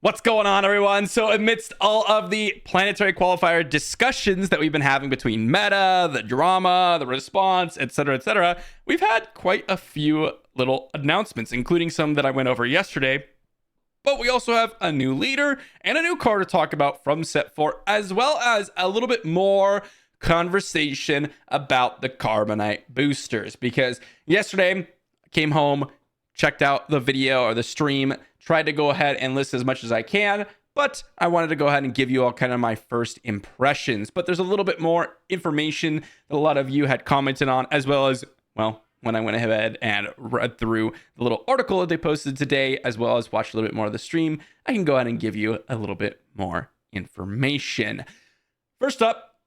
What's going on, everyone? So amidst all of the planetary qualifier discussions that we've been having between meta, the drama, the response, etc., we've had quite a few little announcements, including some that I went over yesterday. But we also have a new leader and a new card to talk about from set 4, as well as a little bit more conversation about the Carbonite boosters. Because yesterday I came home, checked out the video or the stream, tried to go ahead and list as much as I can, but I wanted to go ahead and give you all kind of my first impressions. But there's a little bit more information that a lot of you had commented on, as well as, well, when I went ahead and read through the little article that they posted today, as well as watched a little bit more of the stream, I can go ahead and give you a little bit more information. First up,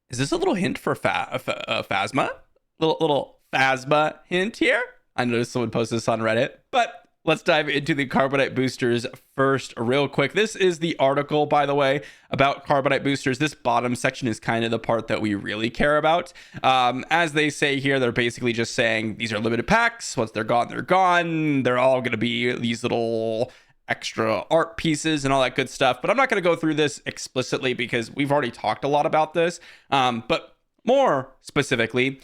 is this a little hint for Phasma? Little Phasma hint here? I noticed someone posted this on Reddit, but let's dive into the Carbonite boosters first real quick. This is the article, by the way, about Carbonite boosters. This bottom section is kind of the part that we really care about. As they say here, they're basically just saying these are limited packs. Once they're gone, they're gone. They're all going to be these little extra art pieces and all that good stuff. But I'm not going to go through this explicitly because we've already talked a lot about this. But more specifically,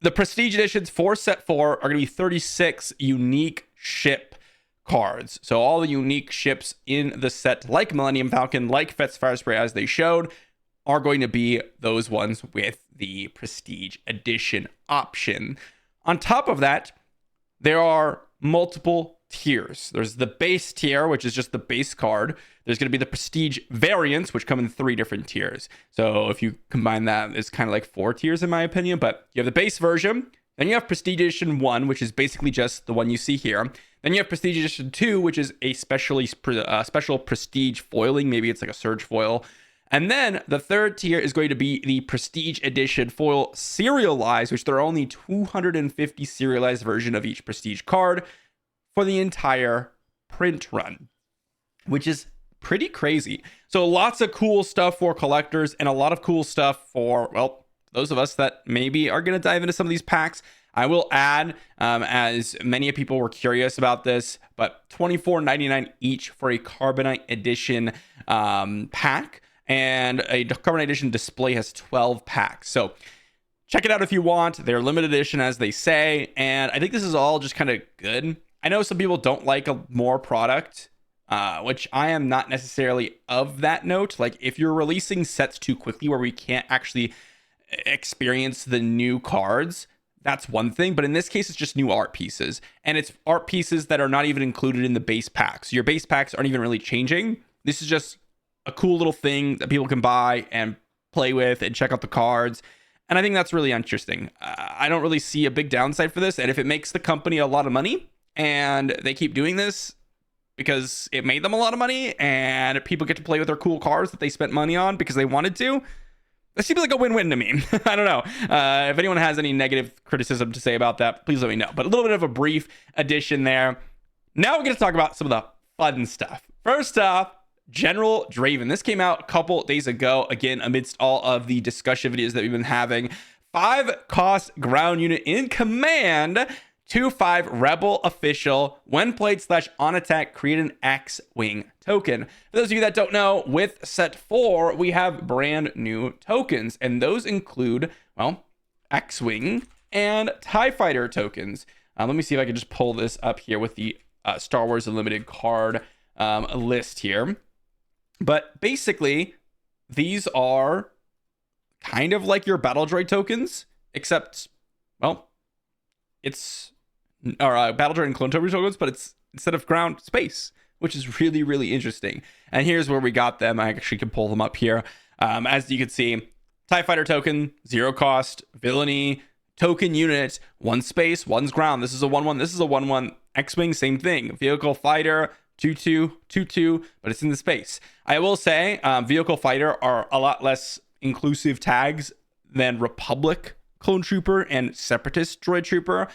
the Prestige Editions for Set 4 are going to be 36 unique ship cards. So all the unique ships in the set, like Millennium Falcon, like Fet's Fire Spray, as they showed, are going to be those ones with the Prestige Edition option. On top of that, there are multiple tiers. There's the base tier, which is just the base card. There's going to be the Prestige variants, which come in 3 different tiers. So if you combine that, it's kind of like 4 tiers in my opinion. But you have the base version. Then you have Prestige Edition 1, which is basically just the one you see here. Then you have Prestige Edition 2, which is a special Prestige foiling. Maybe it's like a Surge foil. And then the third tier is going to be the Prestige Edition foil serialized, which there are only 250 serialized version of each Prestige card for the entire print run, which is pretty crazy. So lots of cool stuff for collectors and a lot of cool stuff for, well, those of us that maybe are going to dive into some of these packs. I will add, as many people were curious about this, but $24.99 each for a Carbonite Edition pack. And a Carbonite Edition display has 12 packs. So check it out if you want. They're limited edition, as they say. And I think this is all just kind of good. I know some people don't like more product, which I am not necessarily of that note. Like, if you're releasing sets too quickly where we can't actually experience the new cards, that's one thing. But in this case, it's just new art pieces, and it's art pieces that are not even included in the base packs. So your base packs aren't even really changing. This is just a cool little thing that people can buy and play with and check out the cards. And I think that's really interesting. I don't really see a big downside for this. And if it makes the company a lot of money and they keep doing this because it made them a lot of money and people get to play with their cool cards that they spent money on because they wanted to, that seems like a win-win to me. I don't know. If anyone has any negative criticism to say about that, please let me know. But a little bit of a brief addition there. Now we're going to talk about some of the fun stuff. First off, General Draven. This came out a couple days ago, again, amidst all of the discussion videos that we've been having. 5-cost ground unit in command, 2/5 rebel official. When played /on attack, create an X-Wing token. For those of you that don't know, with set 4, we have brand new tokens, and those include, well, X-Wing and TIE Fighter tokens. Let me see if I can just pull this up here with the Star Wars Unlimited card list here. But basically, these are kind of like your Battle Droid tokens, except, well, it's Battle Droid and Clone Trooper tokens, but it's instead of ground, space, which is really, really interesting. And here's where we got them. I actually can pull them up here. As you can see, TIE Fighter token, 0 cost, villainy, token unit, 1 space, 1's ground. This is a 1/1. This is a 1/1. X-Wing, same thing. Vehicle fighter, 2/2, 2/2, but it's in the space. I will say, vehicle fighter are a lot less inclusive tags than Republic Clone Trooper and Separatist Droid Trooper.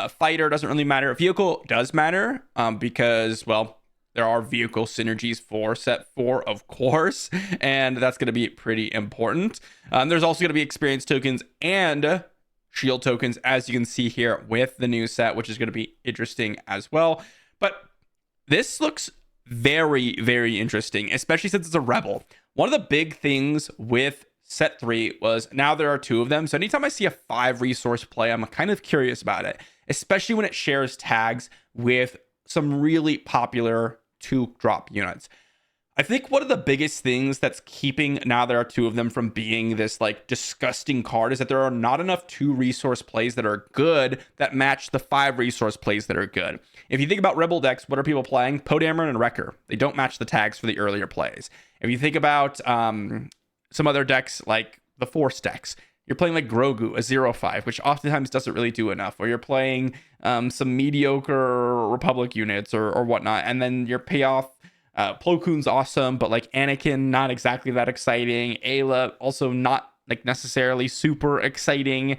Fighter doesn't really matter. Vehicle does matter because, well, there are vehicle synergies for set 4, of course, and that's going to be pretty important. There's also going to be experience tokens and shield tokens, as you can see here with the new set, which is going to be interesting as well. But this looks very, very interesting, especially since it's a rebel. One of the big things with set 3 was now there are 2 of them. So anytime I see a 5 resource play, I'm kind of curious about it, especially when it shares tags with some really popular 2-drop units. I think one of the biggest things that's keeping now there are 2 of them from being this like disgusting card is that there are not enough 2 resource plays that are good that match the 5 resource plays that are good. If you think about Rebel decks, what are people playing? Podameron and Wrecker. They don't match the tags for the earlier plays. If you think about some other decks like the Force decks, you're playing like Grogu, a 0/5, which oftentimes doesn't really do enough. Or you're playing some mediocre Republic units or whatnot, and then your payoff. Plo Koon's awesome, but like Anakin, not exactly that exciting. Ayla, also not like necessarily super exciting.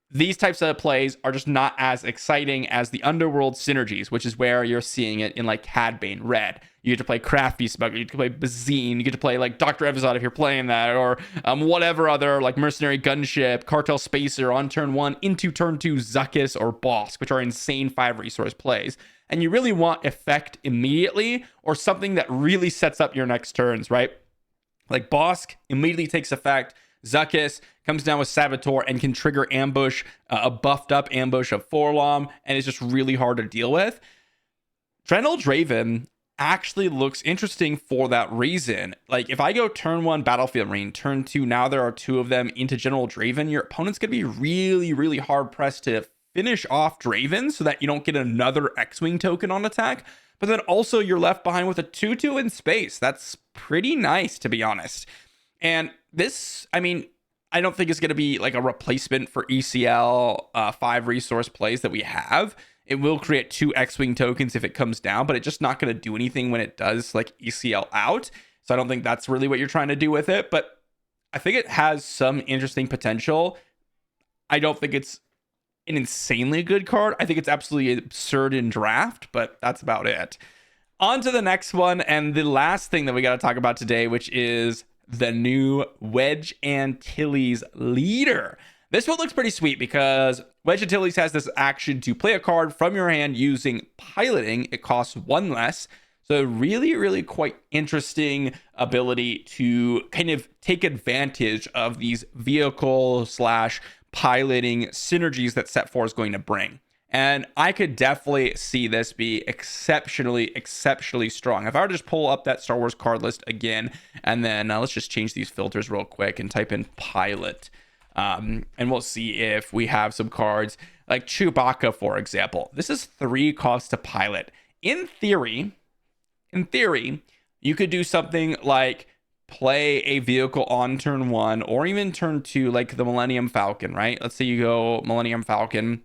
These types of plays are just not as exciting as the Underworld synergies, which is where you're seeing it in like Cad Bane Red. You get to play Crafty Smuggler, you get to play Bazine, you get to play like Dr. Evazad if you're playing that, or whatever other like Mercenary Gunship, Cartel Spacer on turn 1 into turn 2 Zuckuss or Bosk, which are insane 5 resource plays. And you really want effect immediately or something that really sets up your next turns, right? Like Bosk immediately takes effect. Zuckuss comes down with Saboteur and can trigger ambush, a buffed up ambush of Forlom, and it's just really hard to deal with. Drenel Draven actually looks interesting for that reason. Like if I go turn 1 Battlefield Marine, turn 2, now there are 2 of them into General Draven, your opponent's going to be really, really hard pressed to finish off Draven so that you don't get another X-Wing token on attack. But then also you're left behind with a 2/2 in space. That's pretty nice, to be honest. And this, I mean, I don't think it's going to be like a replacement for ECL 5 resource plays that we have. It will create 2 X-Wing tokens if it comes down, but it's just not going to do anything when it does like ECL out. So I don't think that's really what you're trying to do with it. But I think it has some interesting potential. I don't think it's an insanely good card. I think it's absolutely absurd in draft, but that's about it. On to the next one, and the last thing that we got to talk about today, which is the new Wedge Antilles leader. This one looks pretty sweet because Wedge Antilles has this action to play a card from your hand using piloting. It costs 1 less. So really, really quite interesting ability to kind of take advantage of these vehicle / piloting synergies that set 4 is going to bring. And I could definitely see this be exceptionally strong. If I were to just pull up that Star Wars card list again, and then let's just change these filters real quick and type in pilot. And we'll see if we have some cards like Chewbacca, for example. This is 3 costs to pilot. In theory, you could do something like play a vehicle on turn 1 or even turn 2, like the Millennium Falcon, right? Let's say you go Millennium Falcon.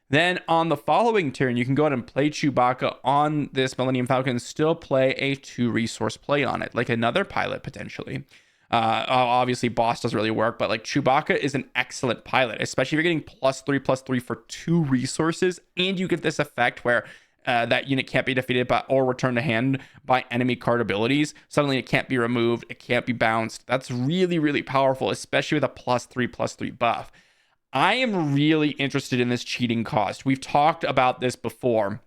Then on the following turn, you can go ahead and play Chewbacca on this Millennium Falcon and still play a 2 resource play on it, like another pilot potentially. Obviously, Boss doesn't really work, but like Chewbacca is an excellent pilot, especially if you're getting +3/+3 for 2 resources, and you get this effect where that unit can't be defeated by or returned to hand by enemy card abilities. Suddenly it can't be removed, it can't be bounced. That's really, really powerful, especially with a +3/+3 buff. I am really interested in this cheating cost. We've talked about this before.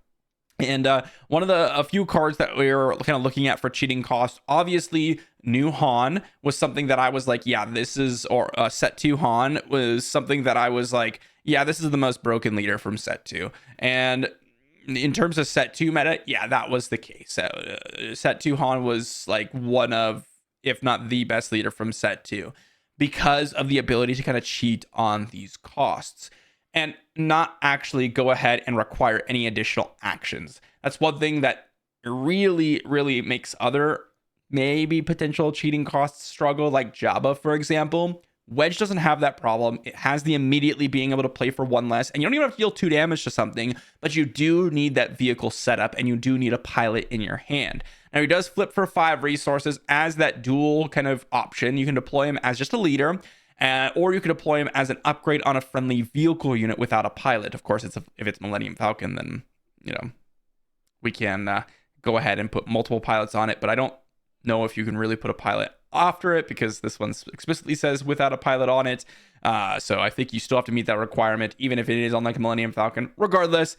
And one of a few cards that we were kind of looking at for cheating costs, obviously new Han was something that I was like, yeah, this is, or set 2 Han was something that I was like, yeah, this is the most broken leader from set 2. And in terms of set 2 meta, yeah, that was the case. Set 2 Han was like one of, if not the best leader from set 2 because of the ability to kind of cheat on these costs and not actually go ahead and require any additional actions. That's one thing that really, really makes other maybe potential cheating costs struggle, like Jabba, for example. Wedge doesn't have that problem. It has the immediately being able to play for 1 less, and you don't even have to deal 2 damage to something, but you do need that vehicle setup, and you do need a pilot in your hand. Now, he does flip for 5 resources as that dual kind of option. You can deploy him as just a leader, or you could deploy him as an upgrade on a friendly vehicle unit without a pilot. Of course, if it's Millennium Falcon, then, we can go ahead and put multiple pilots on it, but I don't know if you can really put a pilot after it because this one explicitly says without a pilot on it. So I think you still have to meet that requirement, even if it is on like a Millennium Falcon. Regardless,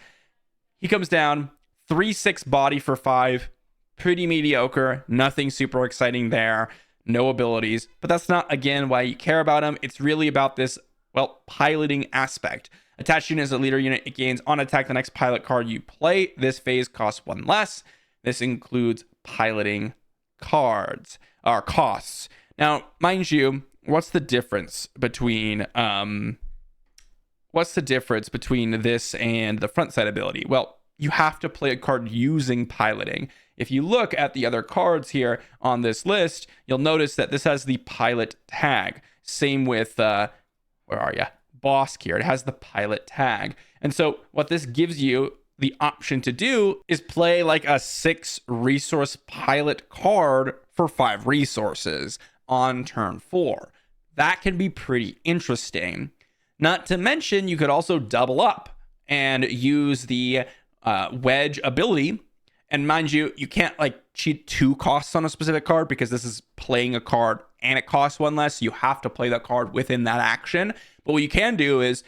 he comes down 3/6 body for 5. pretty mediocre, nothing super exciting there, no abilities. But that's not, again, why you care about him. It's really about this, well, piloting aspect. Attached unit is a leader unit. It gains on attack the next pilot card you play. This phase costs 1 less. This includes piloting cards or costs. Now, mind you, what's the difference between this and the front side ability? Well, you have to play a card using piloting. If you look at the other cards here on this list, you'll notice that this has the pilot tag. Same with where are you? Boss here. It has the pilot tag. And so what this gives you the option to do is play like a 6 resource pilot card for 5 resources on turn 4. That can be pretty interesting. Not to mention, you could also double up and use the Wedge ability. And mind you, you can't like cheat 2 costs on a specific card because this is playing a card and it costs 1 less. You have to play that card within that action. But what you can do is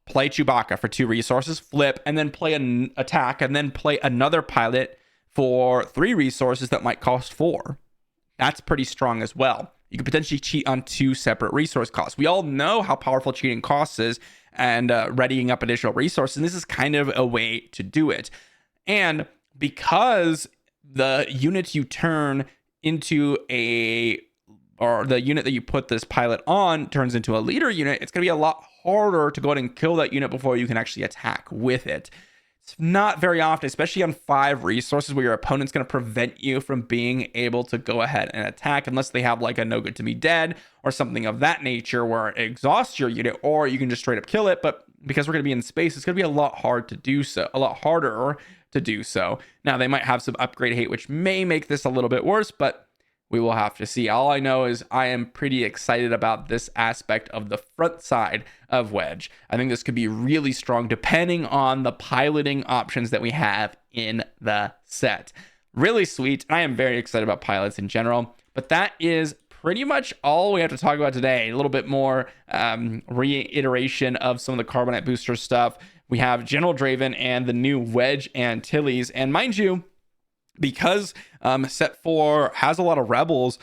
play Chewbacca for 2 resources, flip, and then play an attack, and then play another pilot for 3 resources that might cost 4. That's pretty strong as well. You could potentially cheat on 2 separate resource costs. We all know how powerful cheating costs is and readying up additional resources. And this is kind of a way to do it. And because the unit you turn into or the unit that you put this pilot on turns into a leader unit, it's going to be a lot harder to go ahead and kill that unit before you can actually attack with it. It's not very often, especially on 5 resources, where your opponent's going to prevent you from being able to go ahead and attack unless they have like a no good to be dead or something of that nature where it exhausts your unit, or you can just straight up kill it. But because we're going to be in space, it's going to be a lot harder to do so. Now, they might have some upgrade hate, which may make this a little bit worse, but we will have to see. All I know is I am pretty excited about this aspect of the front side of Wedge. I think this could be really strong depending on the piloting options that we have in the set. Really sweet. I am very excited about pilots in general, but that is pretty much all we have to talk about today. A little bit more reiteration of some of the Carbonite booster stuff. We have General Draven and the new Wedge Antilles. And mind you, because set 4 has a lot of rebels,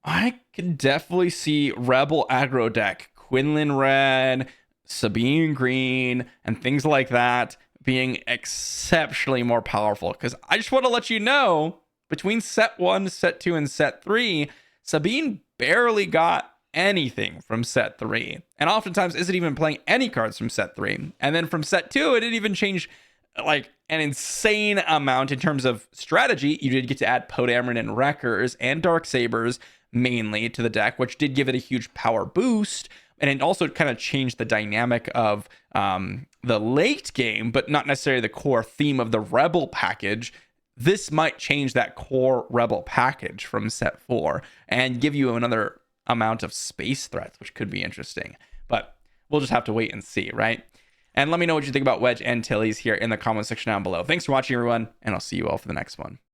I can definitely see rebel aggro deck, Quinlan red, Sabine green, and things like that being exceptionally more powerful. Because I just want to let you know, between set 1, set 2, and set 3, Sabine barely got anything from set 3, and oftentimes isn't even playing any cards from set 3. And then from set 2, it didn't even change like an insane amount in terms of strategy. You did get to add Podameron and Wreckers and Darksabers mainly to the deck, which did give it a huge power boost, and it also kind of changed the dynamic of the late game, but not necessarily the core theme of the Rebel package. This might change that core Rebel package from set 4 and give you another amount of space threats, which could be interesting. But we'll just have to wait and see, right? And let me know what you think about Wedge Antilles here in the comment section down below. Thanks for watching, everyone, and I'll see you all for the next one.